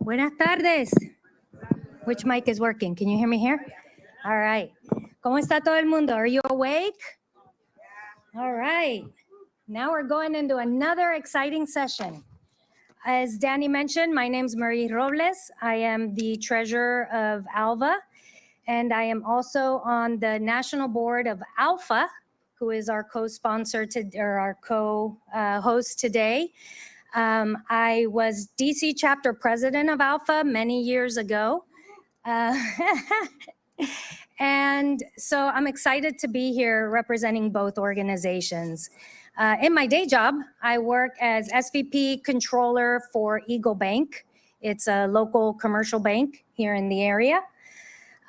Buenas tardes. Which mic is working? Can you hear me here? All right. ¿Cómo está todo el mundo? Are you awake? All right. Now we're going into another exciting session. As Danny mentioned, my name's Marie Robles. I am the treasurer of ALVA, and I am also on the national board of ALPFA, who is our co-sponsor or our co-host today. I was DC chapter president of ALPFA many years ago. And so I'm excited to be here representing both organizations. In my day job, I work as SVP controller for Eagle Bank. It's a local commercial bank here in the area.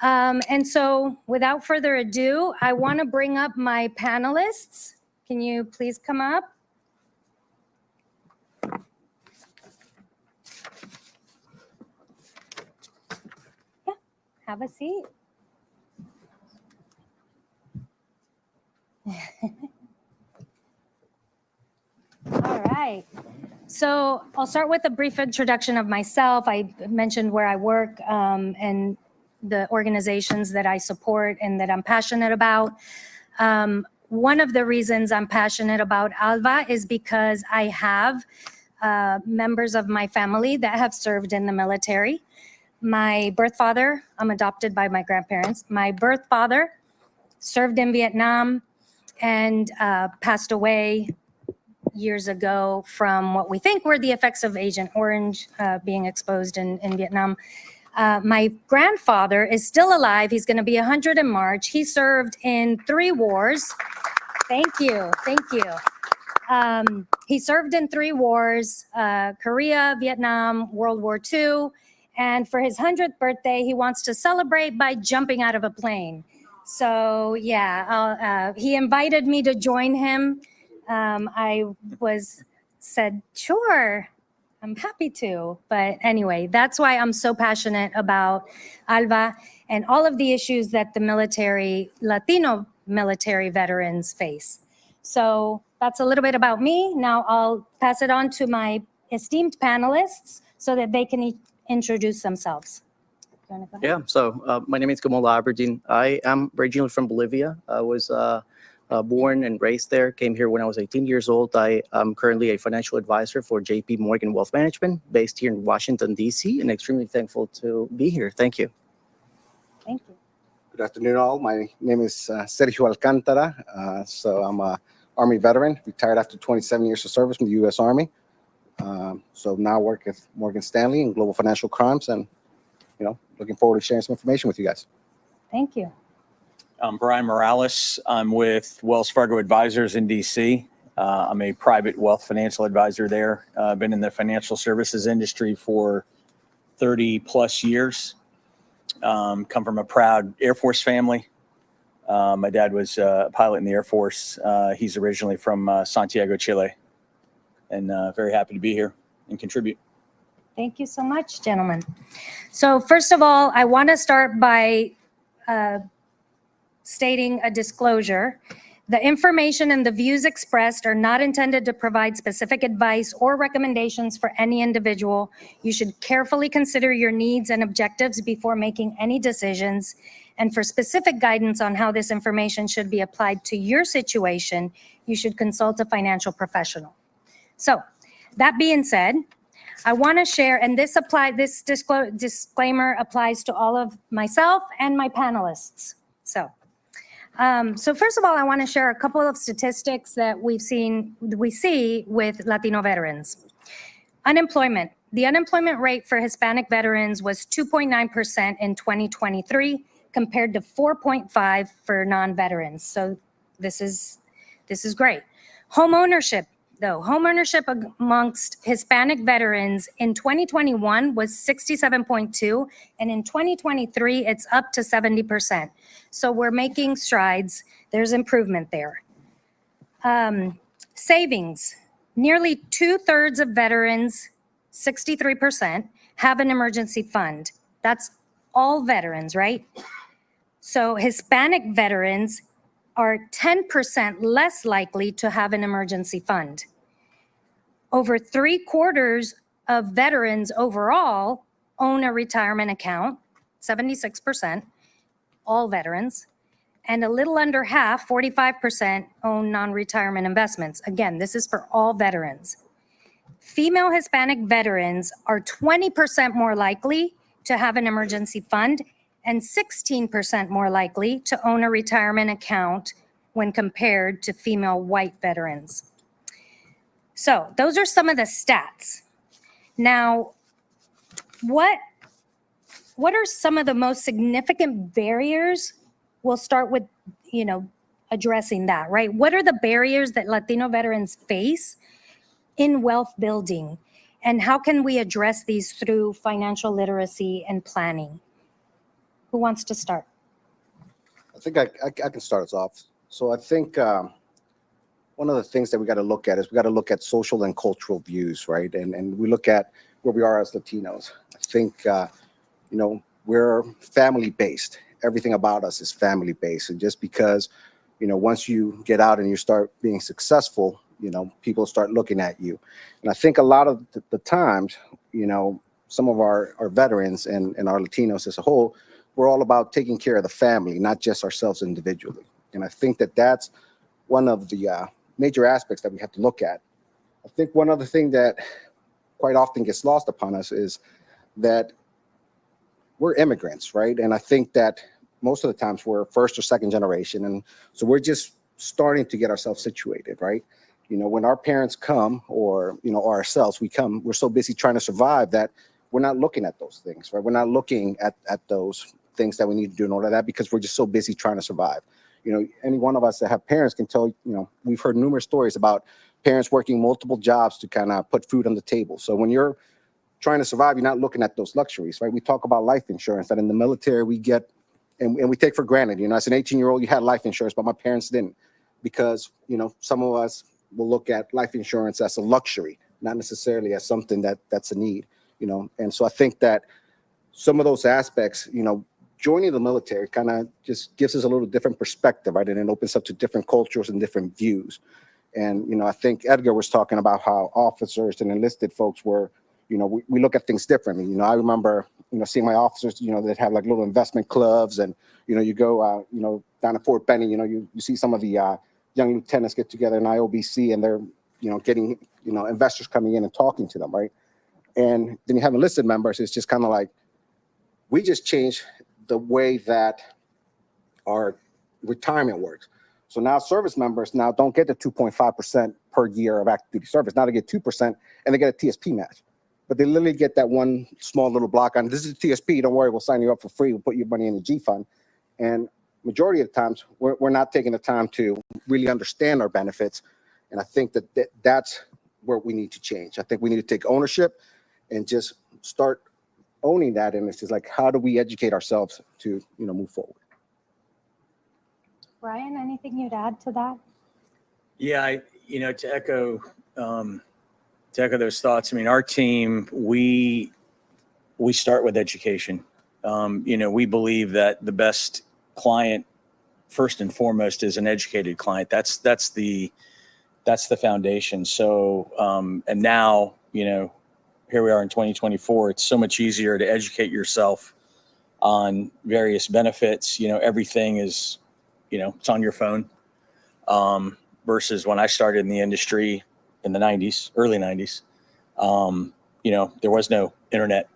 And so without further ado, I want to bring up my panelists. Can you please come up? Yeah, have a seat. All right. So I'll start with a brief introduction of myself. I mentioned where I work and the organizations that I support and that I'm passionate about. One of the reasons I'm passionate about ALVA is because I have members of my family that have served in the military. My birth father, I'm adopted by my grandparents. My birth father served in Vietnam and passed away years ago from what we think were the effects of Agent Orange being exposed in Vietnam. My grandfather is still alive. He's going to be 100 in March. He served in 3 wars. Thank you. Thank you. He served in 3 wars, Korea, Vietnam, World War II. And for his 100th birthday, he wants to celebrate by jumping out of a plane. So yeah, he invited me to join him. I said, sure, I'm happy to. But anyway, that's why I'm so passionate about ALVA and all of the issues that the military, Latino military veterans face. So that's a little bit about me. Now I'll pass it on to my esteemed panelists so that they can introduce themselves. Yeah, so my name is Gamal Aburdene. I am originally from Bolivia. I was born and raised there, came here when I was 18 years old. I am currently a financial advisor for JP Morgan Wealth Management based here in Washington, D.C., and extremely thankful to be here. Thank you. Thank you. Good afternoon, all. My name is Sergio Alcantara. So I'm a Army veteran, retired after 27 years of service from the U.S. Army. So now work at Morgan Stanley in global financial crimes, and looking forward to sharing some information with you guys. Thank you. I'm Brian Morales. I'm with Wells Fargo Advisors in DC. I'm a private wealth financial advisor there. I've been in the financial services industry for 30 plus years. Come from a proud Air Force family. My dad was a pilot in the Air Force. He's originally from Santiago, Chile, and very happy to be here and contribute. Thank you so much, gentlemen. So first of all, I want to start by stating a disclosure. The information and the views expressed are not intended to provide specific advice or recommendations for any individual. You should carefully consider your needs and objectives before making any decisions. And for specific guidance on how this information should be applied to your situation, you should consult a financial professional. So that being said, I want to share, and this disclaimer applies to all of myself and my panelists. So first of all, I want to share a couple of statistics that we see with Latino veterans. Unemployment. The unemployment rate for Hispanic veterans was 2.9% in 2023 compared to 4.5% for non-veterans. So this is great. Home ownership. Though home ownership amongst Hispanic veterans in 2021 was 67.2, and in 2023 it's up to 70%. So we're making strides. There's improvement there. Savings. Nearly 2/3 of veterans, 63%, have an emergency fund. That's all veterans, right? So Hispanic veterans are 10% less likely to have an emergency fund. Over 3/4 of veterans overall own a retirement account, 76%, all veterans, and a little under half, 45%, own non-retirement investments. Again, this is for all veterans. Female Hispanic veterans are 20% more likely to have an emergency fund and 16% more likely to own a retirement account when compared to female white veterans. So those are some of the stats. Now, what are some of the most significant barriers? We'll start with, addressing that, right? What are the barriers that Latino veterans face in wealth building? And how can we address these through financial literacy and planning? Who wants to start? I think I can start us off. So I think one of the things that we got to look at is we got to look at social and cultural views, right? And we look at where we are as Latinos. I think, we're family-based. Everything about us is family-based. And just because, once you get out and you start being successful, people start looking at you. And I think a lot of the times, some of our veterans and our Latinos as a whole, we're all about taking care of the family, not just ourselves individually. And I think that that's one of the major aspects that we have to look at. I think one other thing that quite often gets lost upon us is that we're immigrants, right? And I think that most of the times we're first or second generation. And so we're just starting to get ourselves situated, right? When our parents come or ourselves, we're so busy trying to survive that we're not looking at those things, right? We're not looking at those things that we need to do in order to that because we're just so busy trying to survive. Any one of us that have parents can tell, we've heard numerous stories about parents working multiple jobs to kind of put food on the table. So when you're trying to survive, you're not looking at those luxuries, right? We talk about life insurance that in the military we get and we take for granted. As an 18-year-old, you had life insurance, but my parents didn't because, some of us will look at life insurance as a luxury, not necessarily as something that's a need, And so I think that some of those aspects, joining the military kind of just gives us a little different perspective, right? And it opens up to different cultures and different views. And, I think Edgar was talking about how officers and enlisted folks were, we look at things differently. I remember, seeing my officers, that have like little investment clubs and, you go, down at Fort Benning, you see some of the young lieutenants get together in IOBC and they're, getting, investors coming in and talking to them, right? And then you have enlisted members. It's just kind of like, we just changed the way that our retirement works. So now service members now don't get the 2.5% per year of active duty service. Now they get 2% and they get a TSP match. But they literally get that one small little block on, this is TSP, don't worry, we'll sign you up for free, we'll put your money in the G fund. And majority of the times, we're not taking the time to really understand our benefits. And I think that's where we need to change. I think we need to take ownership and just start owning that. And it's just like, how do we educate ourselves to, move forward? Brian, anything you'd add to that? Yeah, to echo those thoughts. I mean, our team, we start with education. We believe that the best client, first and foremost, is an educated client. That's the foundation. So, and now, here we are in 2024. It's so much easier to educate yourself on various benefits. Everything is, it's on your phone. Versus when I started in the industry in the 90s, early 90s, there was no internet.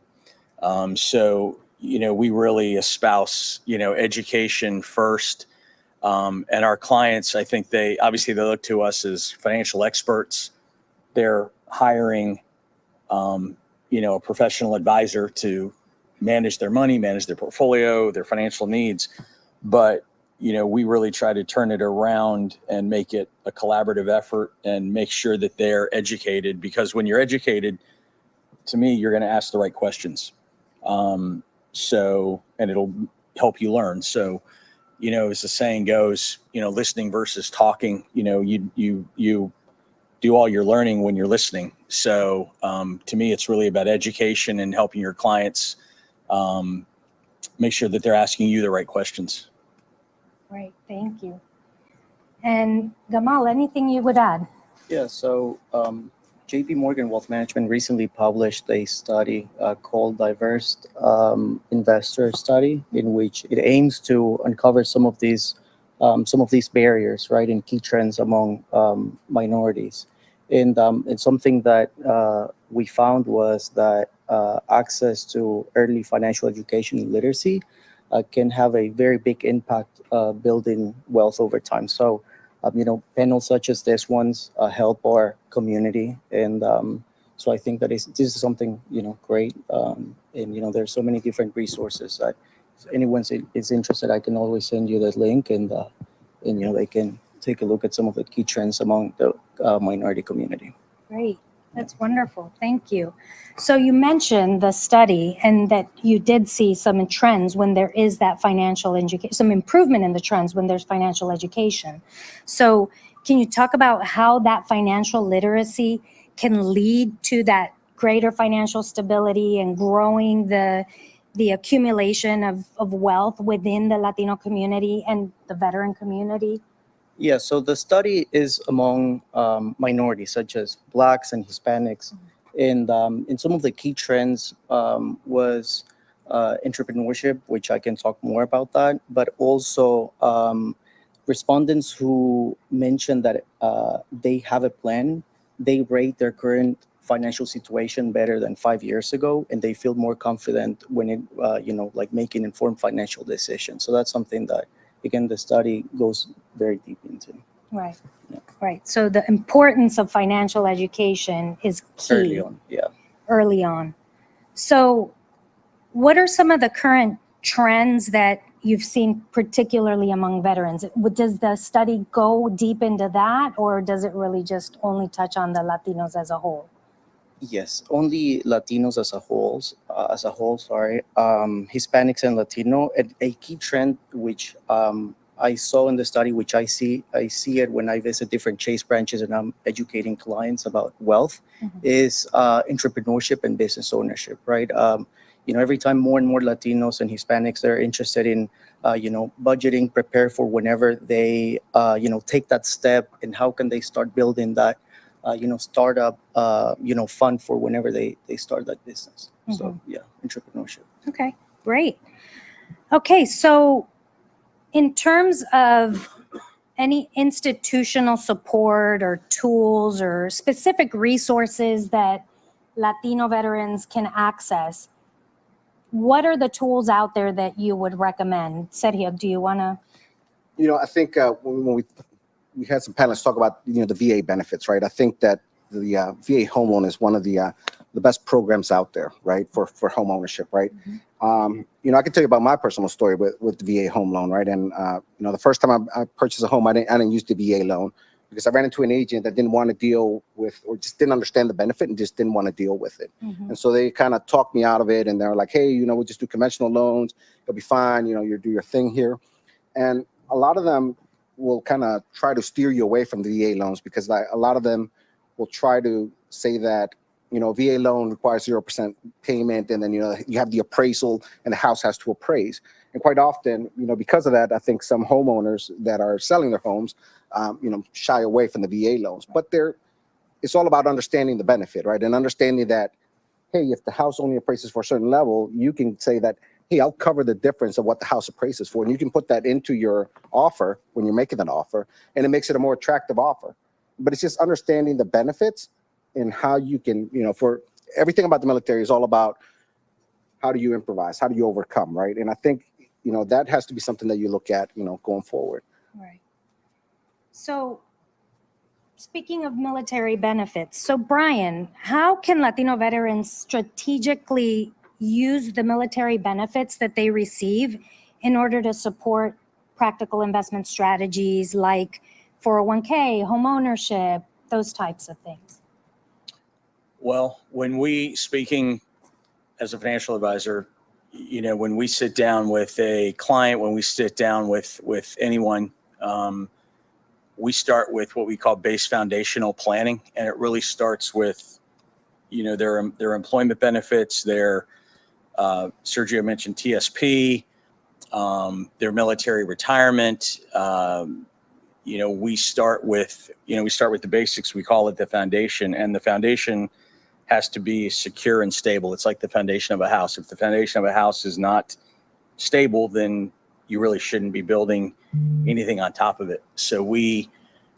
So, we really espouse, education first. And our clients, I think they look to us as financial experts. They're hiring, a professional advisor to manage their money, manage their portfolio, their financial needs. But we really try to turn it around and make it a collaborative effort and make sure that they're educated, because when you're educated, to me, you're going to ask the right questions. And it'll help you learn. So, as the saying goes, listening versus talking, you do all your learning when you're listening. So, to me, it's really about education and helping your clients make sure that they're asking you the right questions. Great, thank you. And Gamal, anything you would add? Yeah, so JP Morgan Wealth Management recently published a study called Diverse Investor Study, in which it aims to uncover some of these barriers, right, and key trends among minorities. And something that we found was that access to early financial education and literacy can have a very big impact building wealth over time. So, panels such as this ones help our community. And so I think that this is something, great. And, there's so many different resources that if anyone is interested, I can always send you the link and they can take a look at some of the key trends among the minority community. Great. That's wonderful. Thank you. So you mentioned the study and that you did see some trends when there is that financial education, some improvement in the trends when there's financial education. So can you talk about how that financial literacy can lead to that greater financial stability and growing the accumulation of wealth within the Latino community and the veteran community? Yeah, so the study is among minorities such as Blacks and Hispanics. And some of the key trends was entrepreneurship, which I can talk more about that, but also respondents who mentioned that they have a plan, they rate their current financial situation better than 5 years ago, and they feel more confident when it, making informed financial decisions. So that's something that, again, the study goes very deep into. Right. Yeah. Right. So the importance of financial education is key. Early on, yeah. Early on. So what are some of the current trends that you've seen, particularly among veterans? Does the study go deep into that, or does it really just only touch on the Latinos as a whole? Yes, only Latinos as a whole, Hispanics and Latino. And a key trend which I saw in the study, which I see it when I visit different Chase branches and I'm educating clients about wealth, is entrepreneurship and business ownership, right? Every time more and more Latinos and Hispanics, they're interested in, budgeting, prepare for whenever they, take that step, and how can they start building that, startup, fund for whenever they start that business. So yeah, entrepreneurship. Okay, great. Okay, so in terms of any institutional support or tools or specific resources that Latino veterans can access, what are the tools out there that you would recommend? Sergio, do you want to? I think when we had some panelists talk about the VA benefits, right? I think that the VA home loan is one of the best programs out there, right, for home ownership, right? I can tell you about my personal story with the VA home loan, right? And the first time I purchased a home, I didn't use the VA loan because I ran into an agent that didn't want to deal with, or just didn't understand the benefit and just didn't want to deal with it. And so they kind of talked me out of it, and they're like, hey, we'll just do conventional loans, it'll be fine, you do your thing here. And a lot of them will kind of try to steer you away from the VA loans because a lot of them will try to say that, VA loan requires 0% payment, and then, you have the appraisal and the house has to appraise. And quite often, because of that, I think some homeowners that are selling their homes, shy away from the VA loans. But it's all about understanding the benefit, right? And understanding that, hey, if the house only appraises for a certain level, you can say that, hey, I'll cover the difference of what the house appraises for. And you can put that into your offer when you're making that offer, and it makes it a more attractive offer. But it's just understanding the benefits and how you can, for everything about the military is all about how do you improvise, how do you overcome, right? And I think, that has to be something that you look at, going forward. Right. So speaking of military benefits, so Brian, how can Latino veterans strategically use the military benefits that they receive in order to support practical investment strategies like 401k, home ownership, those types of things? Well, speaking as a financial advisor, when we sit down with a client, when we sit down with anyone, we start with what we call base foundational planning. And it really starts with, their employment benefits, their, Sergio mentioned TSP, their military retirement, we start with the basics. We call it the foundation, and the foundation has to be secure and stable. It's like the foundation of a house. If the foundation of a house is not stable, then you really shouldn't be building anything on top of it. So we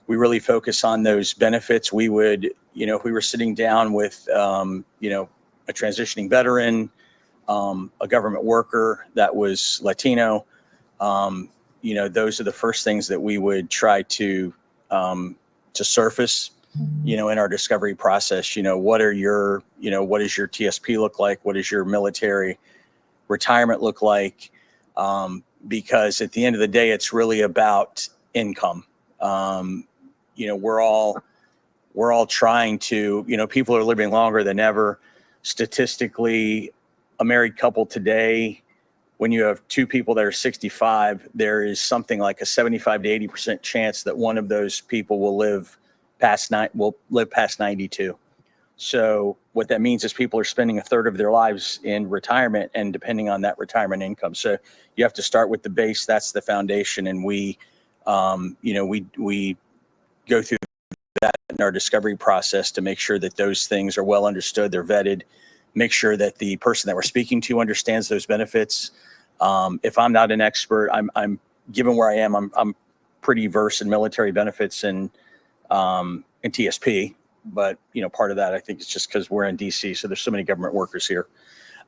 really focus on those benefits. We would, if we were sitting down with, a transitioning veteran, a government worker that was Latino, those are the first things that we would try to surface, in our discovery process. What does your TSP look like? What does your military retirement look like? Because at the end of the day, it's really about income. We're all trying to, people are living longer than ever. Statistically, a married couple today, when you have two people that are 65, there is something like a 75 to 80% chance that one of those people will live past 92. So what that means is people are spending a third of their lives in retirement, and depending on that retirement income. So you have to start with the base. That's the foundation. And we go through that in our discovery process to make sure that those things are well understood. They're vetted, make sure that the person that we're speaking to understands those benefits. If I'm not an expert, I'm given where I am, I'm pretty versed in military benefits and TSP. But, part of that, I think, is just because we're in DC. So there's so many government workers here.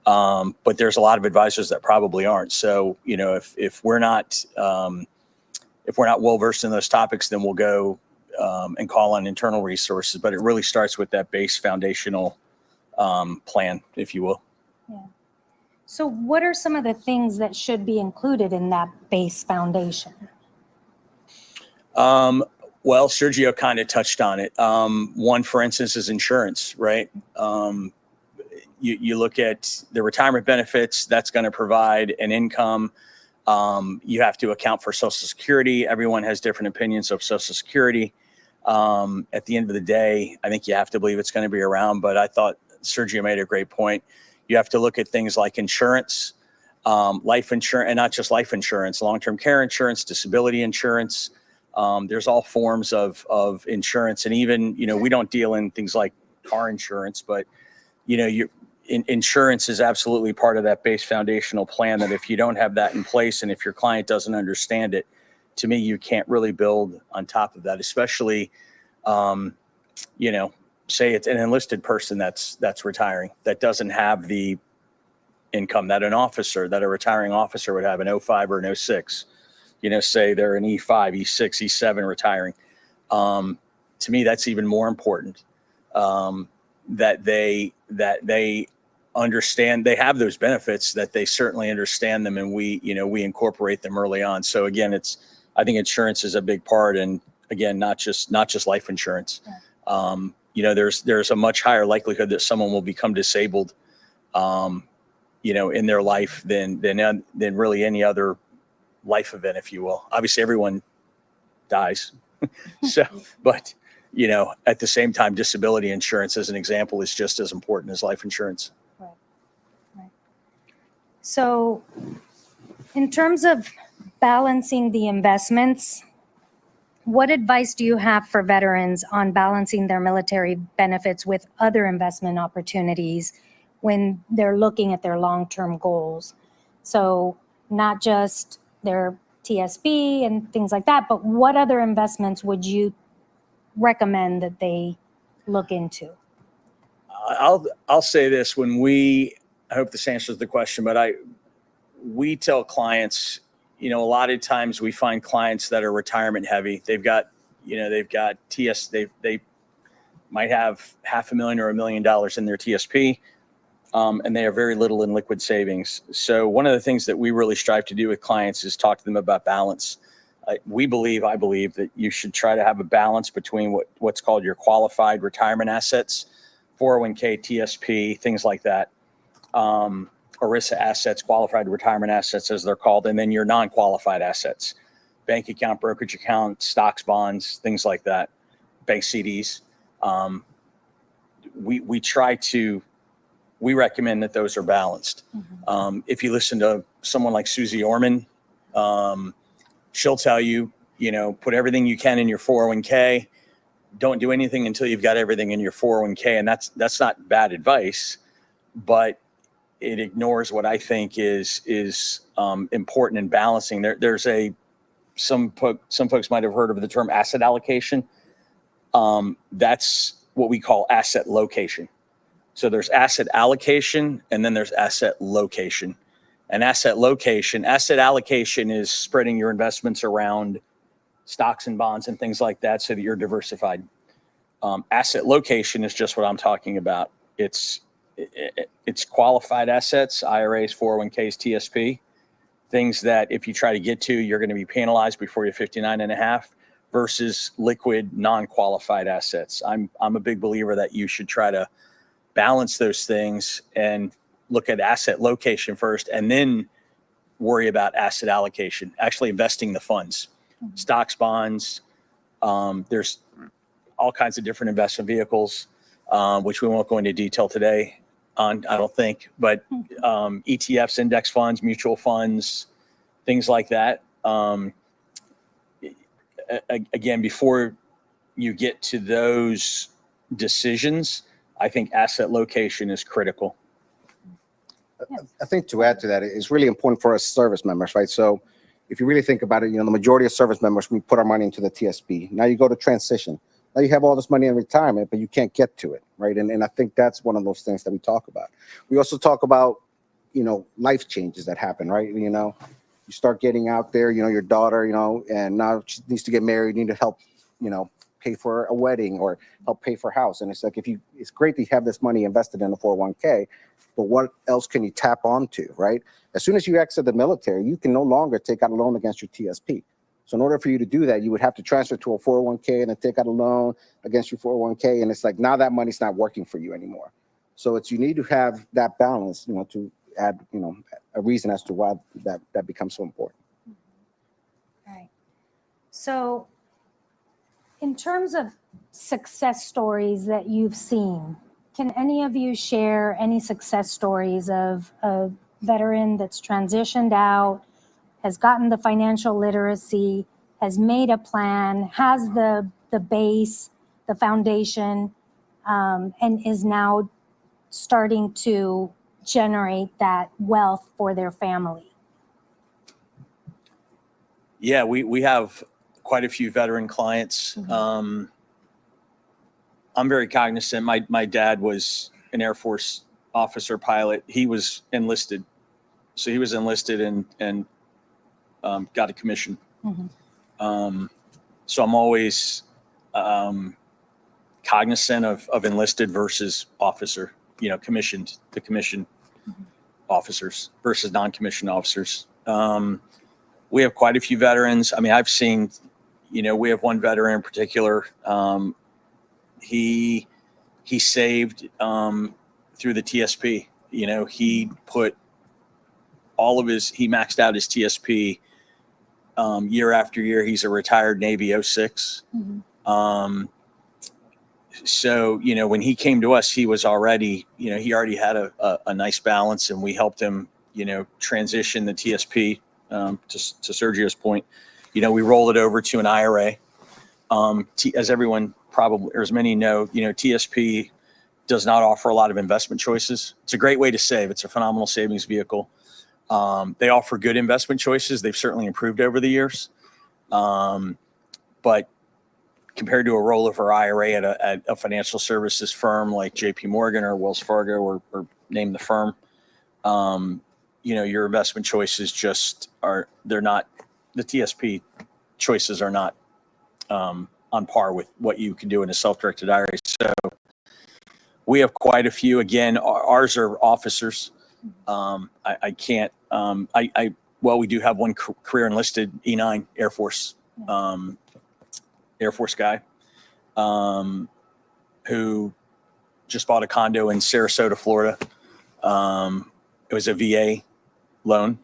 But there's a lot of advisors that probably aren't. So, if we're not well versed in those topics, then we'll go and call on internal resources. But it really starts with that base foundational plan, if you will. Yeah. So what are some of the things that should be included in that base foundation? Well, Sergio kind of touched on it. One, for instance, is insurance, right? You look at the retirement benefits, that's going to provide an income. You have to account for Social Security. Everyone has different opinions of Social Security. At the end of the day, I think you have to believe it's going to be around, but I thought Sergio made a great point. You have to look at things like insurance, life insurance, and not just life insurance, long-term care insurance, disability insurance. There's all forms of insurance. And even, we don't deal in things like car insurance, but, insurance is absolutely part of that base foundational plan, that if you don't have that in place and if your client doesn't understand it, to me, you can't really build on top of that, especially, say it's an enlisted person that's retiring, that doesn't have the income that a retiring officer would have, an 05 or an 06. Say they're an E5, E6, E7 retiring. To me, that's even more important, that they understand, they have those benefits, that they certainly understand them, and we incorporate them early on. So again, I think insurance is a big part, and again, not just life insurance. Yeah. There's a much higher likelihood that someone will become disabled, in their life than really any other life event, if you will. Obviously, everyone dies. But at the same time, disability insurance, as an example, is just as important as life insurance. Right. So in terms of balancing the investments, what advice do you have for veterans on balancing their military benefits with other investment opportunities when they're looking at their long-term goals? So not just their TSP and things like that, but what other investments would you recommend that they look into? I'll say this, I hope this answers the question, but we tell clients, a lot of times we find clients that are retirement heavy. They've got TS, they might have $500,000 or $1 million in their TSP. And they have very little in liquid savings. So one of the things that we really strive to do with clients is talk to them about balance. I believe that you should try to have a balance between what's called your qualified retirement assets, 401k, TSP, things like that, ERISA assets, qualified retirement assets, as they're called, and then your non-qualified assets, bank account, brokerage account, stocks, bonds, things like that, bank CDs. We recommend that those are balanced. Mm-hmm. If you listen to someone like Susie Orman, she'll tell you, put everything you can in your 401k. Don't do anything until you've got everything in your 401k. And that's not bad advice, but it ignores what I think is important in balancing. There's some folks might have heard of the term asset allocation. That's what we call asset location. So there's asset allocation, and then there's asset location. And asset allocation is spreading your investments around stocks and bonds and things like that so that you're diversified. Asset location is just what I'm talking about. It's qualified assets, IRAs, 401ks, TSP, things that if you try to get to, you're going to be penalized before you're 59 and a half, versus liquid, non-qualified assets. I'm a big believer that you should try to balance those things and look at asset location first, and then worry about asset allocation, actually investing the funds, stocks, bonds. There's all kinds of different investment vehicles, which we won't go into detail today on, I don't think, but ETFs, index funds, mutual funds, things like that. Again, before you get to those decisions, I think asset location is critical. I think to add to that, it's really important for us service members, right? So if you really think about it, the majority of service members, we put our money into the TSP. Now you go to transition. Now you have all this money in retirement, but you can't get to it, right? And I think that's one of those things that we talk about. We also talk about, life changes that happen, right? You start getting out there, your daughter, and now she needs to get married, you need to help, pay for a wedding or help pay for a house. And it's like, it's great to have this money invested in a 401k, but what else can you tap onto, right? As soon as you exit the military, you can no longer take out a loan against your TSP. So in order for you to do that, you would have to transfer to a 401k and then take out a loan against your 401k. And it's like, now that money's not working for you anymore. So you need to have that balance, to add, a reason as to why that becomes so important. Right. So in terms of success stories that you've seen, can any of you share any success stories of a veteran that's transitioned out, has gotten the financial literacy, has made a plan, has the base, the foundation, and is now starting to generate that wealth for their family? Yeah, we have quite a few veteran clients. I'm very cognizant. My dad was an Air Force officer pilot. He was enlisted. So he was enlisted and got a commission. So I'm always cognizant of enlisted versus officer, commissioned officers versus non-commissioned officers. We have quite a few veterans. I mean, I've seen, we have one veteran in particular. He saved through the TSP. He put he maxed out his TSP year after year. He's a retired Navy 06. So, when he came to us, he was already, he already had a nice balance, and we helped him, transition the TSP to Sergio's point. We roll it over to an IRA. As everyone probably, or as many know, TSP does not offer a lot of investment choices. It's a great way to save. It's a phenomenal savings vehicle. They offer good investment choices. They've certainly improved over the years. But compared to a rollover IRA at a financial services firm like JP Morgan or Wells Fargo or name the firm, your investment choices they're not, the TSP choices are not on par with what you can do in a self-directed IRA. So we have quite a few. Again, ours are officers. I can't, we do have one career enlisted E9 Air Force guy who just bought a condo in Sarasota, Florida. It was a VA loan.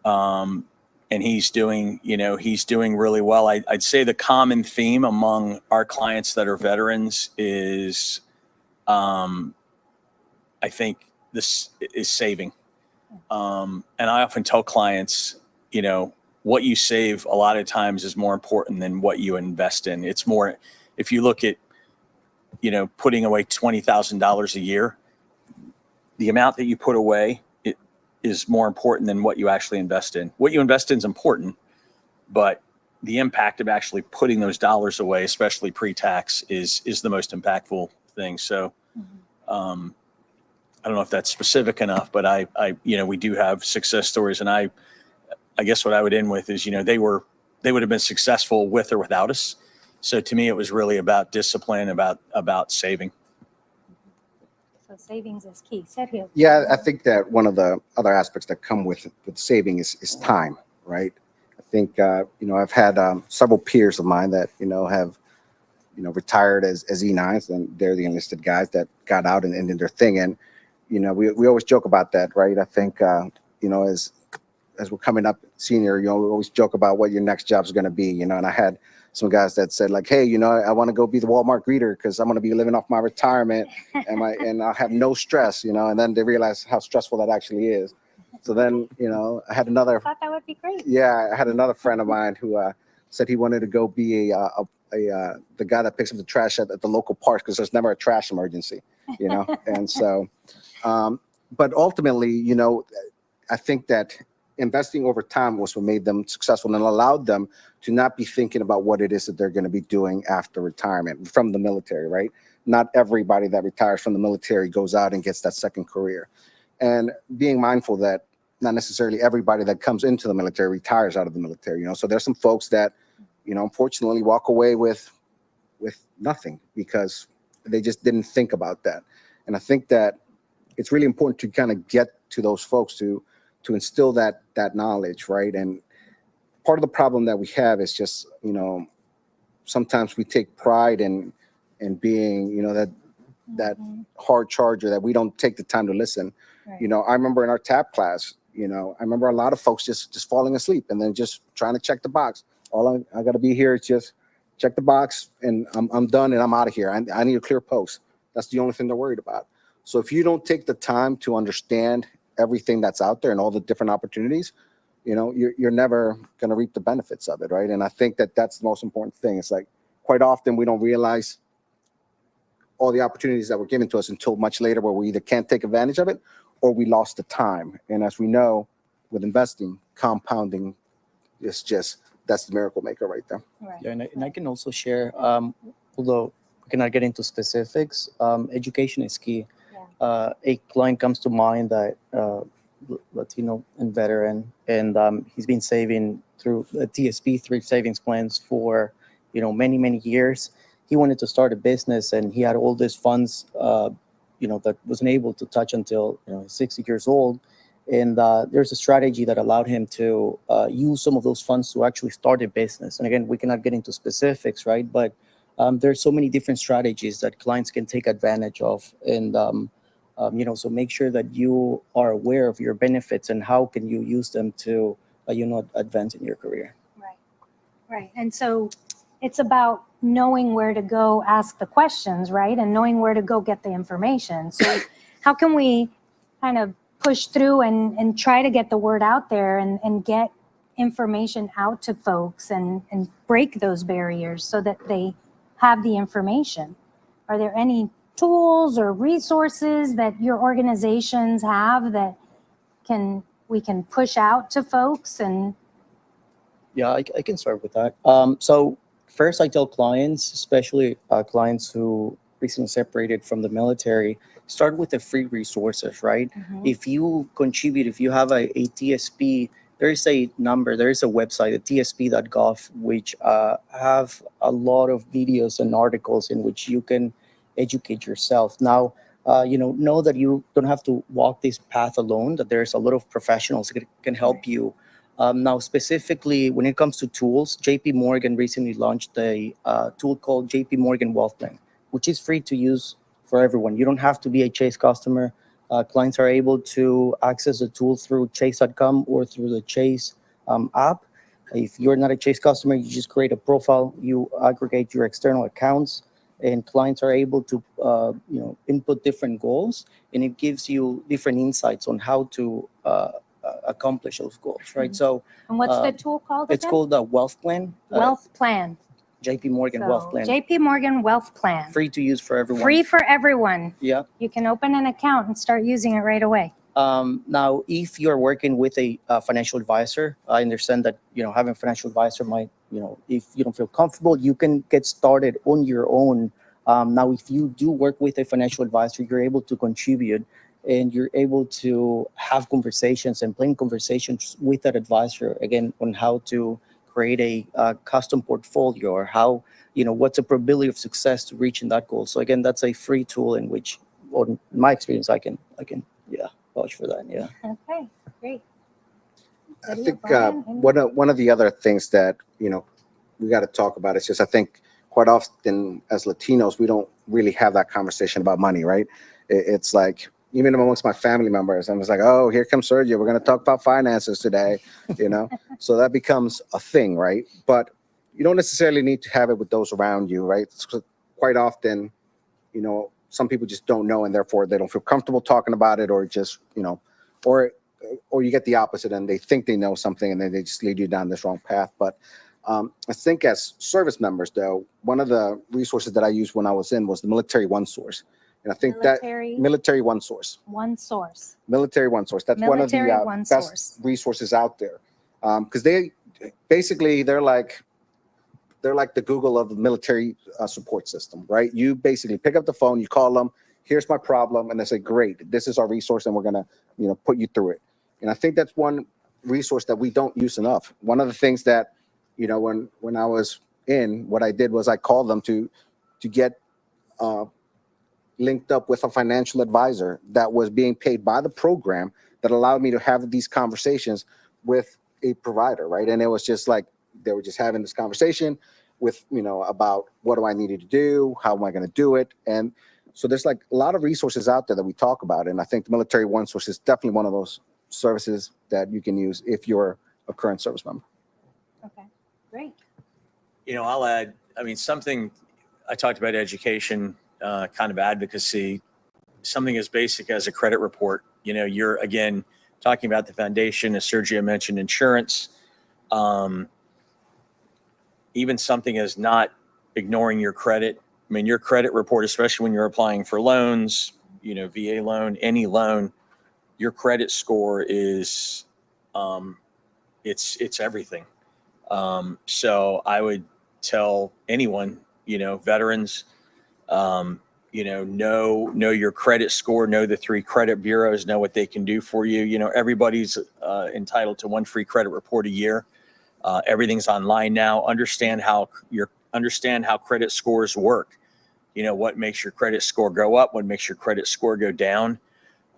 And he's doing really well. I'd say the common theme among our clients that are veterans is, I think this is saving. And I often tell clients, what you save a lot of times is more important than what you invest in. It's more, if you look at, putting away $20,000 a year, the amount that you put away is more important than what you actually invest in. What you invest in is important, but the impact of actually putting those dollars away, especially pre-tax, is the most impactful thing. So I don't know if that's specific enough, but we do have success stories, and I guess what I would end with is, they would have been successful with or without us. So to me, it was really about discipline, about saving. So savings is key. Sergio. Yeah, I think that one of the other aspects that come with saving is time, right? I think, I've had several peers of mine that, have, retired as E9s, and they're the enlisted guys that got out and did their thing. And, we always joke about that, right? I think, as we're coming up senior, we always joke about what your next job is going to be, and I had some guys that said like, hey, I want to go be the Walmart greeter because I'm going to be living off my retirement and I'll have no stress, and then they realize how stressful that actually is. So then, I had another. I thought that would be great. Yeah, I had another friend of mine who said he wanted to go be the guy that picks up the trash at the local parks because there's never a trash emergency, and so, but ultimately, I think that investing over time was what made them successful and allowed them to not be thinking about what it is that they're going to be doing after retirement from the military, right? Not everybody that retires from the military goes out and gets that second career. And being mindful that not necessarily everybody that comes into the military retires out of the military, so there's some folks that, unfortunately walk away with nothing because they just didn't think about that. And I think that it's really important to kind of get to those folks to instill that knowledge, right? And part of the problem that we have is just, sometimes we take pride in being, that hard charger that we don't take the time to listen. Right. I remember in our TAP class, I remember a lot of folks just falling asleep and then just trying to check the box. All I got to be here is just check the box and I'm done and I'm out of here. I need a clear post. That's the only thing they're worried about. So if you don't take the time to understand everything that's out there and all the different opportunities, you're never going to reap the benefits of it, right? And I think that that's the most important thing. It's like quite often we don't realize all the opportunities that were given to us until much later, where we either can't take advantage of it or we lost the time. And as we know, with investing, compounding is that's the miracle maker right there. Right. Yeah, and I can also share, although we cannot get into specifics, education is key. Yeah. A client comes to mind that Latino and veteran, and he's been saving through TSP thrift savings plans for many years. He wanted to start a business, and he had all these funds, that wasn't able to touch until 60 years old. And there's a strategy that allowed him to use some of those funds to actually start a business. And again, we cannot get into specifics, right? But there's so many different strategies that clients can take advantage of. And, so make sure that you are aware of your benefits and how can you use them to, advance in your career. Right. Right. And so it's about knowing where to go ask the questions, right? And knowing where to go get the information. So how can we kind of push through and try to get the word out there and get information out to folks and break those barriers so that they have the information? Are there any tools or resources that your organizations have that we can push out to folks? And Yeah, I can start with that. So first, I tell clients, especially clients who recently separated from the military, start with the free resources, right? Mhm. If you contribute, if you have a TSP, there is a number, there is a website, tsp.gov, which have a lot of videos and articles in which you can educate yourself. Now, know that you don't have to walk this path alone, that there's a lot of professionals that can help you. Now, specifically, when it comes to tools, JP Morgan recently launched a tool called JP Morgan Wealth Plan, which is free to use for everyone. You don't have to be a Chase customer. Clients are able to access the tool through chase.com or through the Chase app. If you're not a Chase customer, you just create a profile, you aggregate your external accounts, and clients are able to input different goals, and it gives you different insights on how to accomplish those goals, right? So And what's the uh, tool called it's again? called the Wealth Plan, Wealth Plan. JP Morgan Wealth So, Plan. JP Morgan Wealth Plan. Free to use for everyone. Free for everyone. Yeah. You can open an account and start using it right away. Now, if you're working with a financial advisor, I understand that, having a financial advisor might, if you don't feel comfortable, you can get started on your own. Now, if you do work with a financial advisor, you're able to contribute and you're able to have conversations and plain conversations with that advisor, again, on how to create a custom portfolio or how, what's the probability of success to reaching that goal. So again, that's a free tool in which, in my experience, I can, vouch for that. Yeah. Okay, great. I Sergio, think Brian, any- one of the other things that we got to talk about is just, I think quite often as Latinos we don't really have that conversation about money, right? It's like even amongst my family members, I'm just like, oh, here comes Sergio. We're going to talk about finances today, So that becomes a thing, right? But you don't necessarily need to have it with those around you, right? So quite often, some people just don't know, and therefore they don't feel comfortable talking about it, or just, or you get the opposite and they think they know something and then they just lead you down this wrong path. But I think as service members, though, one of the resources that I used when I was in was the Military One Source. And I think Military One Source. One source. Military One Source. That's one of the Military One best Source. resources out there. Because they basically, they're like the Google of the military support system, right? You basically pick up the phone, you call them, here's my problem, and they say, great, this is our resource, and we're gonna, put you through it. And I think that's one resource that we don't use enough. One of the things that, when I was in, what I did was I called them to get linked up with a financial advisor that was being paid by the program that allowed me to have these conversations with a provider, right? And it was just like, they were just having this conversation with, about what do I need to do? How am I going to do it? And so there's like a lot of resources out there that we talk about. And I think the Military One Source is definitely one of those services that you can use if you're a current service member. Okay, great. I'll add, something I talked about education, kind of advocacy, something as basic as a credit report. You're, again, talking about the foundation, as Sergio mentioned, insurance. Even something as not ignoring your credit. Your credit report, especially when you're applying for loans, VA loan, any loan, your credit score is, it's everything. So I would tell anyone, veterans, know your credit score, know the 3 credit bureaus, know what they can do for you. Everybody's entitled to 1 free credit report a year. Everything's online now. Understand how credit scores work. What makes your credit score go up, what makes your credit score go down.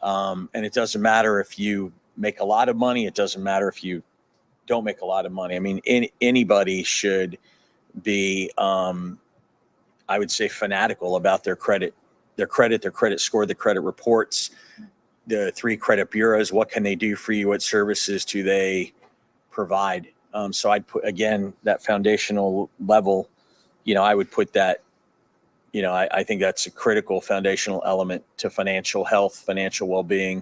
And it doesn't matter if you make a lot of money. It doesn't matter if you don't make a lot of money. Anybody should be, I would say, fanatical about their credit score, the credit reports, the 3 credit bureaus. What can they do for you? What services do they provide? So I'd put, again, that foundational level, I would put that, I think that's a critical foundational element to financial health, financial well-being,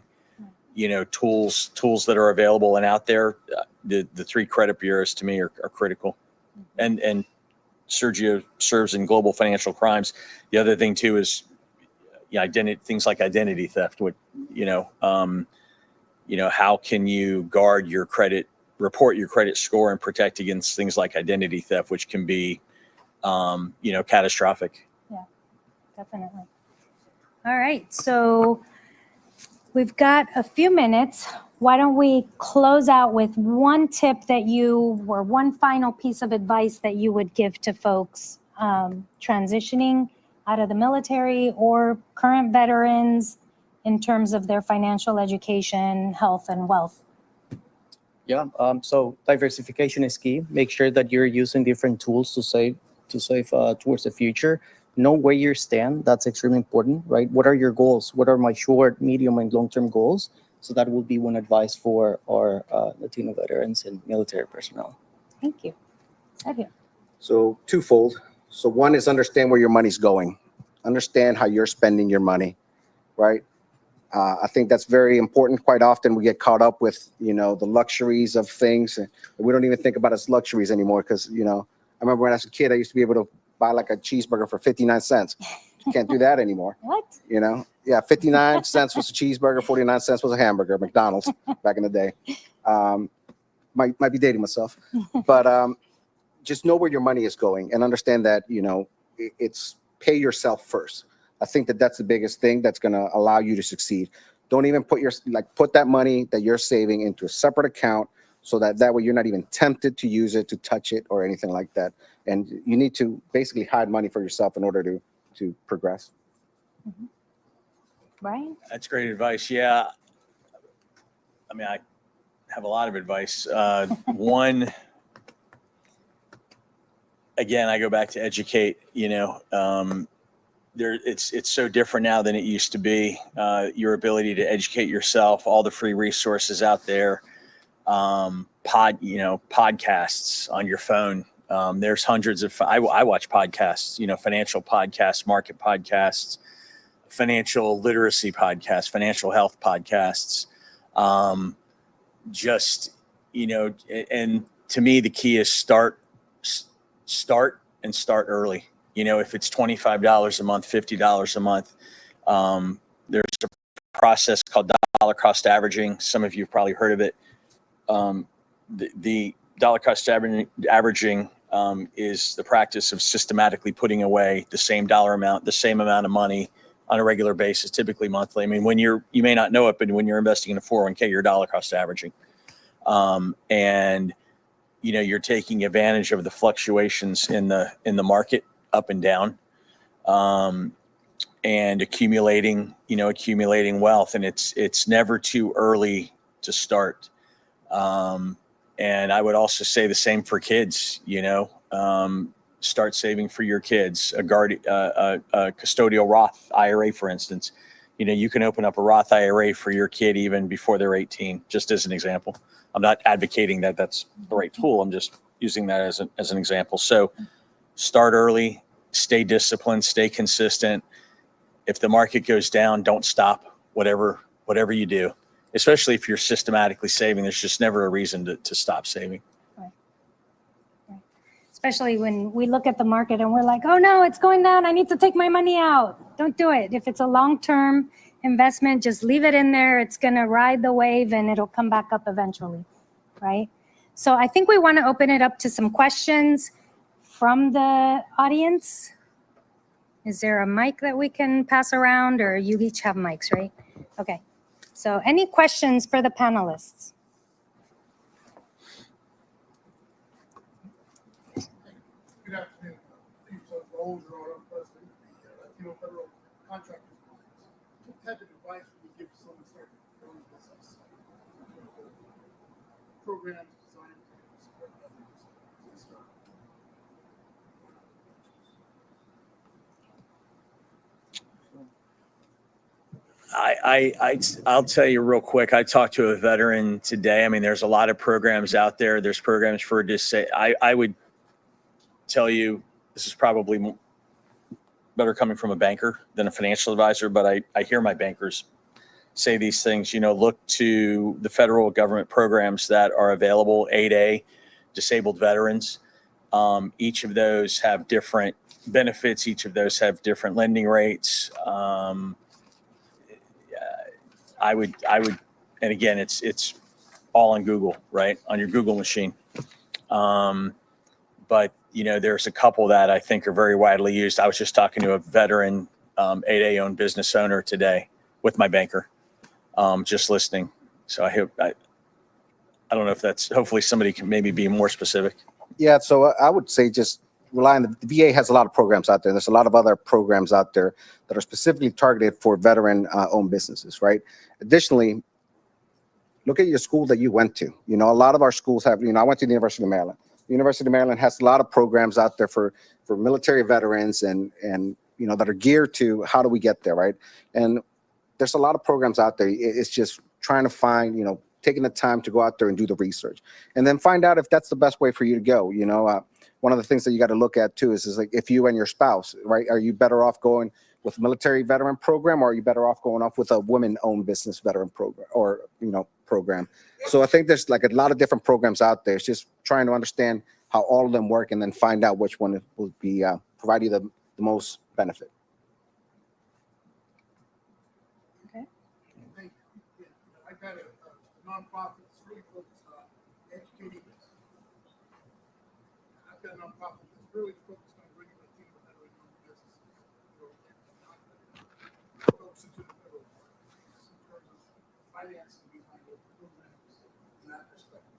tools that are available and out there. The 3 credit bureaus to me are critical. And Sergio serves in global financial crimes. The other thing too is things like identity theft. How can you guard your credit, report your credit score, and protect against things like identity theft, which can be, catastrophic. Yeah, definitely. All right, so we've got a few minutes. Why don't we close out with one tip or one final piece of advice that you would give to folks transitioning out of the military or current veterans in terms of their financial education, health, and wealth? Yeah. So diversification is key. Make sure that you're using different tools to save towards the future. Know where you stand. That's extremely important, right? What are your goals? What are my short, medium, and long-term goals? So that will be one advice for our Latino veterans and military personnel. Thank you. Sergio. So twofold. So one is understand where your money's going. Understand how you're spending your money, right? I think that's very important. Quite often we get caught up with, the luxuries of things, and we don't even think about it as luxuries anymore. Because, I remember when I was a kid, I used to be able to buy like a cheeseburger for 59 cents. You can't do that anymore. What? Yeah, 59 cents was a cheeseburger, 49 cents was a hamburger, McDonald's back in the day. Might be dating myself, but just know where your money is going and understand that, it's pay yourself first. I think that that's the biggest thing that's going to allow you to succeed. Don't even put that money that you're saving into a separate account, so that way you're not even tempted to use it, to touch it, or anything like that. And you need to basically hide money for yourself in order to progress. Mm-hmm. Brian? That's great advice. Yeah. I mean, I have a lot of advice. One, again, I go back to educate, it's so different now than it used to be. Your ability to educate yourself, all the free resources out there, podcasts on your phone. There's hundreds of, I watch podcasts, financial podcasts, market podcasts, financial literacy podcasts, financial health podcasts. And to me, the key is start early. If it's $25 a month, $50 a month, there's a process called dollar cost averaging. Some of you have probably heard of it. The dollar cost averaging is the practice of systematically putting away the same dollar amount, the same amount of money on a regular basis, typically monthly. I mean, you may not know it, but when you're investing in a 401k, you're dollar cost averaging. And you're taking advantage of the fluctuations in the market up and down, and accumulating wealth. And it's never too early to start. And I would also say the same for kids, start saving for your kids, a custodial Roth IRA, for instance. You can open up a Roth IRA for your kid even before they're 18, just as an example. I'm not advocating that that's the right tool. I'm just using that as an example. So start early, stay disciplined, stay consistent. If the market goes down, don't stop whatever you do, especially if you're systematically saving. There's just never a reason to stop saving. Right. Especially when we look at the market and we're like, oh no, it's going down. I need to take my money out. Don't do it. If it's a long-term investment, just leave it in there. It's going to ride the wave and it'll come back up eventually, right? So I think we want to open it up to some questions from the audience. Is there a mic that we can pass around, or you each have mics, right? Okay. So any questions for the panelists? Good afternoon. Chief Judge Robles, President of the Latino Federal Contractors Alliance. What type of advice would you give to someone starting their own business? Programs designed to support others to start. I'll tell you real quick. I talked to a veteran today. I mean, there's a lot of programs out there. There's programs for I would tell you, this is probably better coming from a banker than a financial advisor, but I hear my bankers say these things. Look to the federal government programs that are available, 8A, disabled veterans. Each of those have different benefits. Each of those have different lending rates. I would, and again, it's all on Google, right? On your Google machine. But there's a couple that I think are very widely used. I was just talking to a veteran 8A owned business owner today with my banker, just listening. So I don't know if that's, hopefully somebody can maybe be more specific. Yeah, so I would say just rely on the VA has a lot of programs out there. There's a lot of other programs out there that are specifically targeted for veteran-owned businesses, right? Additionally, look at your school that you went to. A lot of our schools have, I went to the University of Maryland. The University of Maryland has a lot of programs out there for military veterans and that are geared to how do we get there, right? And there's a lot of programs out there. It's just trying to find, taking the time to go out there and do the research and then find out if that's the best way for you to go. One of the things that you got to look at too is like if you and your spouse, right, are you better off going with military veteran program, or are you better off going off with a women-owned business veteran program or, program? So I think there's like a lot of different programs out there. It's just trying to understand how all of them work and then find out which one will be provide you the most benefit. Okay. Thank you. Yeah, I've got a nonprofit that's really focused on educating us. I've got a nonprofit that's really focused on bringing the team of veteran-owned businesses, folks into the federal marketplace in terms of financing behind those programs in that perspective.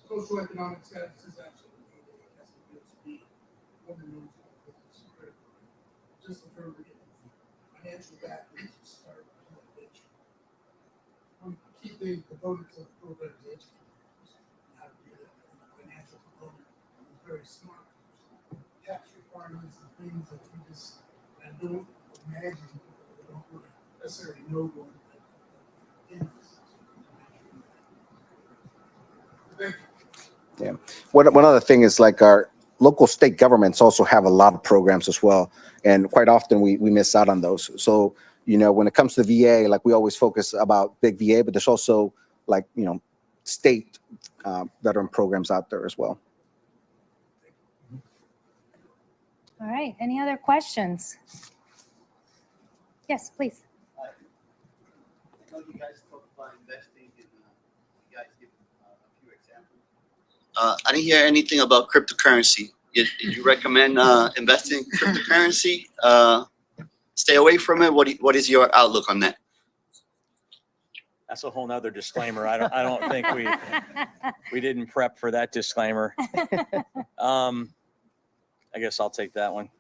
Socioeconomic status is absolutely has to be woman-owned business critical. Just in terms of financial backers to start on that nature. One key thing, components of the program is educators. How to do that. And the financial component is very smart. Tax requirements and things that we just don't imagine, we don't really necessarily know going in this. Thank you. Yeah. One other thing is like our local state governments also have a lot of programs as well. And quite often we miss out on those. So, when it comes to VA, like we always focus about big VA, but there's also like, state veteran programs out there as well. All right. Any other questions? Yes, please. I know you guys talk about investing and you guys give a few examples. I didn't hear anything about cryptocurrency. Did you recommend investing in cryptocurrency? Stay away from it. What is your outlook on that? That's a whole nother disclaimer. I don't think we didn't prep for that disclaimer. I guess I'll take that one.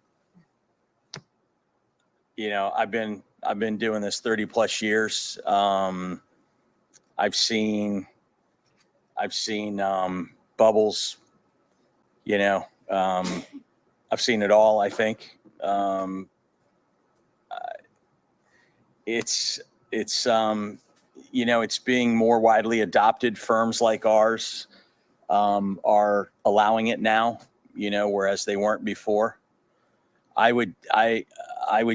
I've been doing this 30 plus years. I've seen bubbles, I've seen it all, I think. It's being more widely adopted. Firms like ours are allowing it now, whereas they weren't before. I would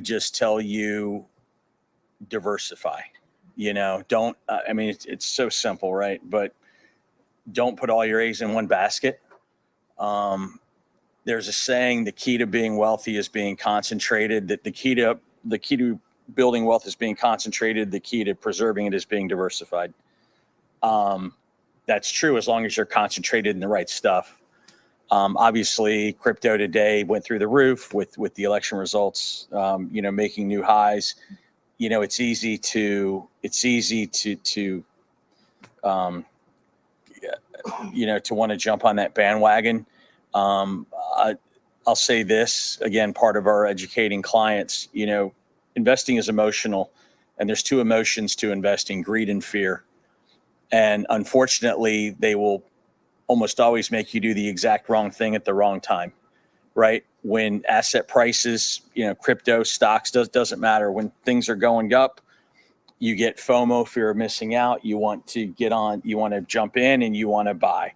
just tell you, diversify, don't, it's so simple, right? But don't put all your eggs in one basket. There's a saying, the key to being wealthy is being concentrated, that the key to building wealth is being concentrated. The key to preserving it is being diversified. That's true as long as you're concentrated in the right stuff. Obviously, crypto today went through the roof with the election results, making new highs. It's easy to want to jump on that bandwagon. I'll say this again, part of our educating clients, investing is emotional, and there's two emotions to investing: greed and fear. And unfortunately, they will almost always make you do the exact wrong thing at the wrong time, right? When asset prices, crypto stocks, doesn't matter. When things are going up, you get FOMO, fear of missing out. You want to get on, you want to jump in and you want to buy.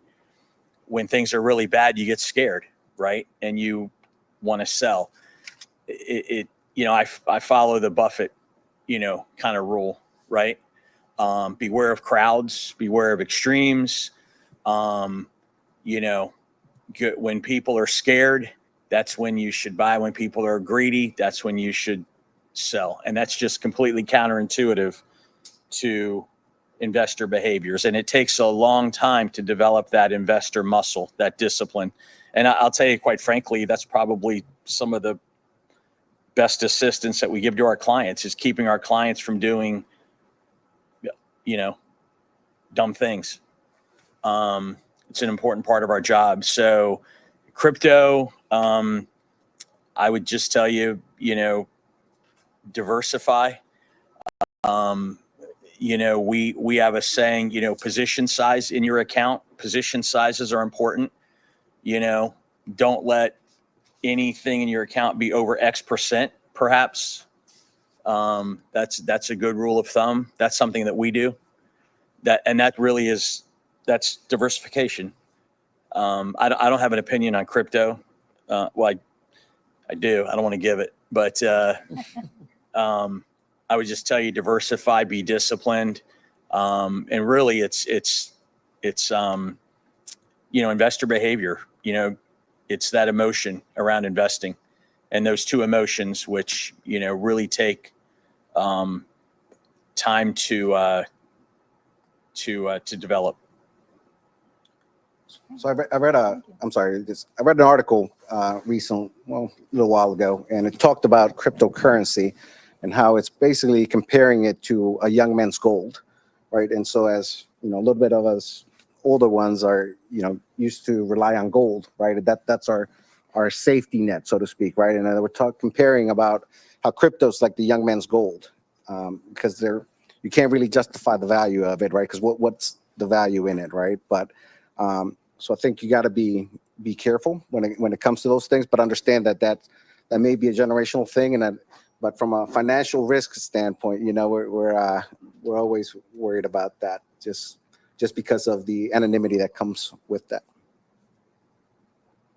When things are really bad, you get scared, right? And you want to sell. I follow the Buffett, kind of rule, right? Beware of crowds, beware of extremes. When people are scared, that's when you should buy. When people are greedy, that's when you should sell. And that's just completely counterintuitive to investor behaviors. And it takes a long time to develop that investor muscle, that discipline. And I'll tell you, quite frankly, that's probably some of the best assistance that we give to our clients, is keeping our clients from doing, dumb things. It's an important part of our job. So crypto, I would just tell you, diversify. We have a saying, position size in your account. Position sizes are important. Don't let anything in your account be over X%, perhaps. That's a good rule of thumb. That's something that we do. That's diversification. I don't have an opinion on crypto. I do. I don't want to give it, but I would just tell you, diversify, be disciplined, and really, it's investor behavior. It's that emotion around investing, and those two emotions, which really take time to develop. So I read an article a little while ago, and it talked about cryptocurrency and how it's basically comparing it to a young man's gold, right? And so as a little bit of us older ones are, used to rely on gold, right? That's our safety net, so to speak, right? And we're comparing about how crypto's like the young man's gold, because you can't really justify the value of it, right? Because what's the value in it, right? But so I think you got to be careful when it comes to those things, but understand that may be a generational thing, but from a financial risk standpoint, we're always worried about that, just because of the anonymity that comes with that.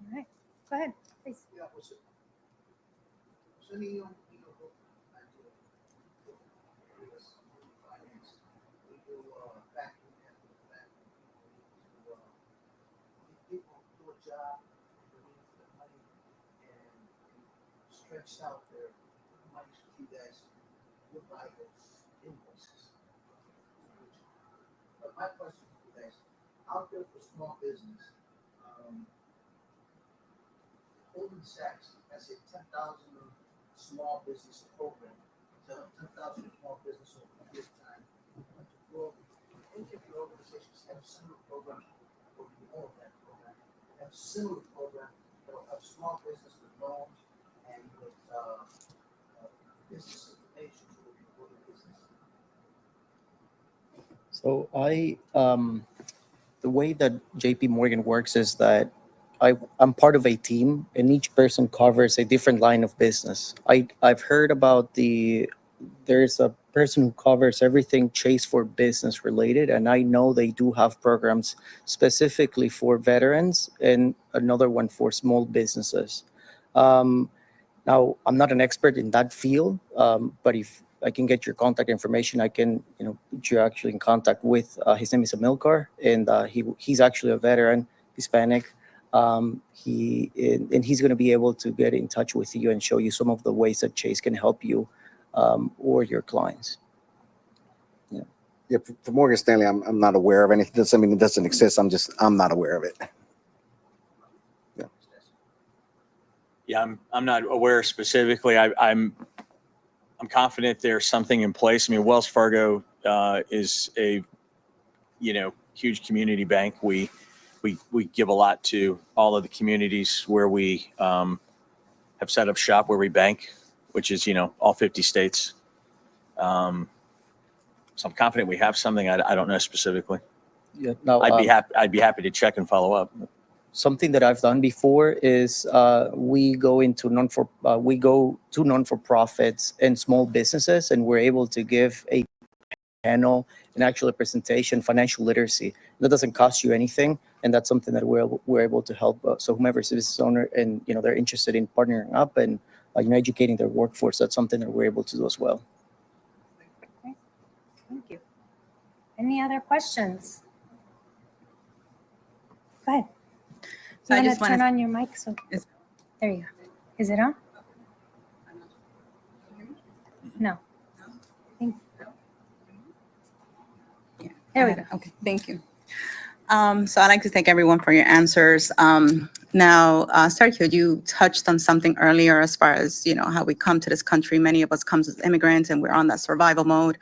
All right, go ahead, please. Yeah, was any, finance, we do, factoring after the fact, people do a job, they need the money, and stretched out their money to you guys, would buy those invoices. But my question for you guys, out there for small business, Goldman Sachs has a 10,000 small business program, 10,000 small business over a year's time. Any of your organizations have similar programs, or you know of that program, have similar program that will help small business with loans and with business information for people in business. So the way that JP Morgan works is that I'm part of a team, and each person covers a different line of business. I've heard about there's a person who covers everything Chase for business related, and I know they do have programs specifically for veterans and another one for small businesses. Now, I'm not an expert in that field, but if I can get your contact information, I can, put you actually in contact with, his name is Amilcar, and he's actually a veteran, Hispanic. He's going to be able to get in touch with you and show you some of the ways that Chase can help you or your clients. Yeah, for Morgan Stanley, I'm not aware of anything. It doesn't exist. I'm not aware of it. Yeah, I'm not aware specifically. I'm confident there's something in place. I mean, Wells Fargo is a huge community bank. We give a lot to all of the communities where we have set up shop, where we bank, which is all 50 states. So I'm confident we have something. I don't know specifically. Yeah. Now, I'd be happy to check and follow up. Something that I've done before is we go to non-for-profits and small businesses, and we're able to give a panel and actually a presentation, financial literacy. That doesn't cost you anything, and that's something that we're able to help. So whomever is a business owner and they're interested in partnering up and educating their workforce, that's something that we're able to do as well. Okay. Thank you. Any other questions? Go ahead. So You I want just to turn want on your mic? There you go. Is it on? No. There we go. Okay, thank you. So I'd like to thank everyone for your answers. Now, Sergio, you touched on something earlier as far as, how we come to this country. Many of us come as immigrants and we're on that survival mode.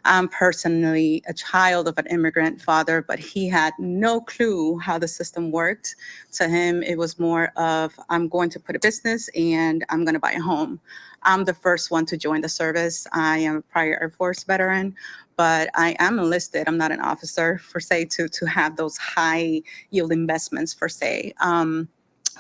I'm personally a child of an immigrant father, but he had no clue how the system worked. To him, it was more of, I'm going to put a business and I'm going to buy a home. I'm the first one to join the service. I am a prior Air Force veteran, but I am enlisted. I'm not an officer, per se, to have those high yield investments, per se.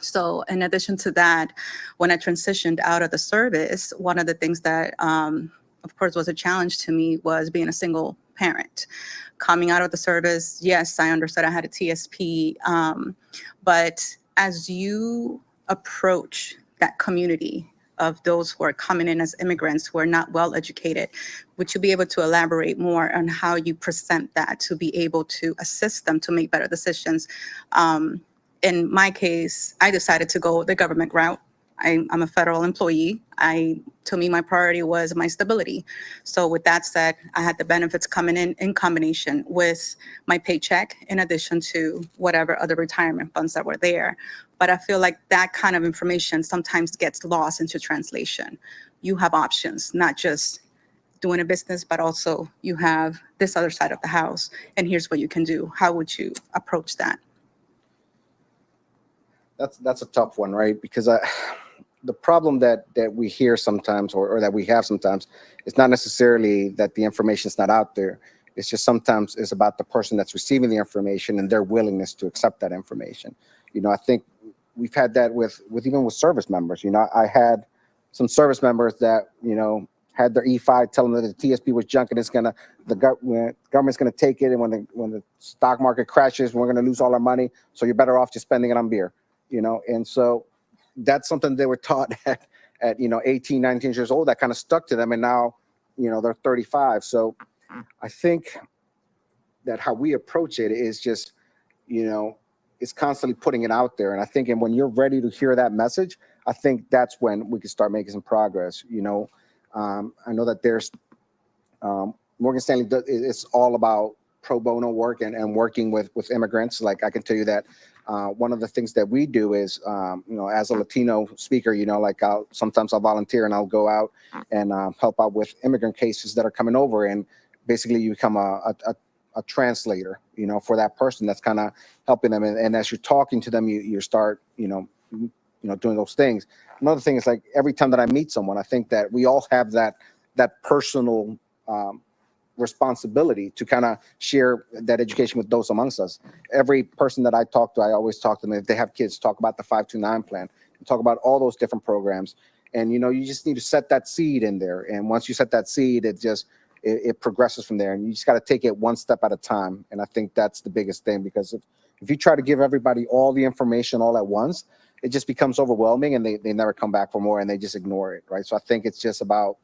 So in addition to that, when I transitioned out of the service, one of the things that, of course, was a challenge to me was being a single parent. Coming out of the service, yes, I understood I had a TSP, but as you approach that community of those who are coming in as immigrants who are not well educated. Would you be able to elaborate more on how you present that to be able to assist them to make better decisions? In my case, I decided to go the government route. I'm a federal employee. To me, my priority was my stability. So with that said, I had the benefits coming in combination with my paycheck, in addition to whatever other retirement funds that were there. But I feel like that kind of information sometimes gets lost into translation. You have options, not just doing a business, but also you have this other side of the house, and here's what you can do. How would you approach that? That's a tough one, right? Because the problem that we hear sometimes, or that we have sometimes, is not necessarily that the information is not out there. It's just sometimes it's about the person that's receiving the information and their willingness to accept that information. You know, I think we've had that with even with service members. You know, I had some service members that, you know, had their E5 telling them that the TSP was junk and the government's gonna take it, and when the stock market crashes, we're gonna lose all our money. So you're better off just spending it on beer. You know, and so that's something they were taught at 18, 19 years old, that kind of stuck to them, and now, you know, they're 35. So I think that how we approach it is just, you know, it's constantly putting it out there. And I think, and when you're ready to hear that message, I think that's when we can start making some progress. You know, I know that there's Morgan Stanley, it's all about pro bono work and working with immigrants. Like, I can tell you that one of the things that we do is, you know, as a Latino speaker, you know, like sometimes I'll volunteer and I'll go out and help out with immigrant cases that are coming over, and basically you become a translator, you know, for that person that's kind of helping them. And as you're talking to them, you start, you know, doing those things. Another thing is, like, every time that I meet someone, I think that we all have that personal responsibility to kind of share that education with those amongst us. Every person that I talk to, I always talk to them, if they have kids, talk about the 529 plan, and talk about all those different programs. And, you know, you just need to set that seed in there. And once you set that seed, it progresses from there. And you just got to take it one step at a time. And I think that's the biggest thing, because if you try to give everybody all the information all at once, it just becomes overwhelming, and they never come back for more, and they just ignore it, right? So I think it's just about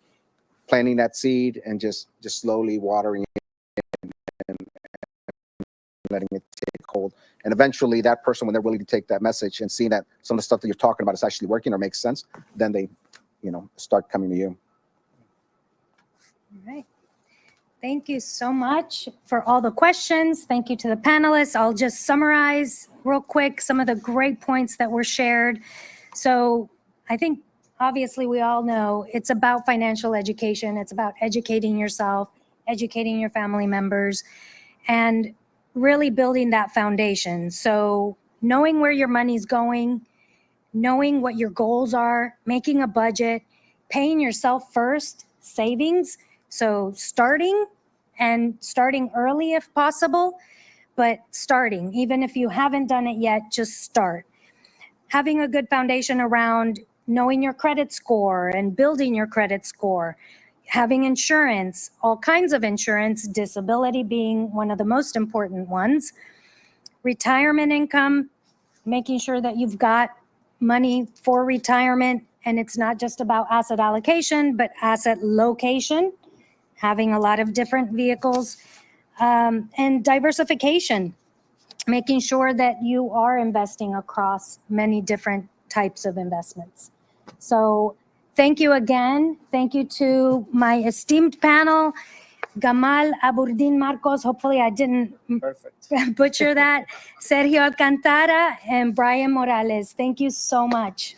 planting that seed and just slowly watering it and letting it take hold. And eventually that person, when they're willing to take that message and seeing that some of the stuff that you're talking about is actually working or makes sense, then they, you know, start coming to you. All right. Thank you so much for all the questions. Thank you to the panelists. I'll just summarize real quick some of the great points that were shared. So I think, obviously, we all know it's about financial education. It's about educating yourself, educating your family members, and really building that foundation. So knowing where your money's going, knowing what your goals are, making a budget, paying yourself first, savings. So starting early if possible, but starting, even if you haven't done it yet, just start. Having a good foundation around knowing your credit score and building your credit score, having insurance, all kinds of insurance, disability being one of the most important ones, retirement income, making sure that you've got money for retirement, and it's not just about asset allocation, but asset location, having a lot of different vehicles, and diversification, making sure that you are investing across many different types of investments. So thank you again. Thank you to my esteemed panel, Gamal Aburdene-Marcos, hopefully I didn't butcher that, Sergio Alcantara, and Brian Morales. Thank you so much.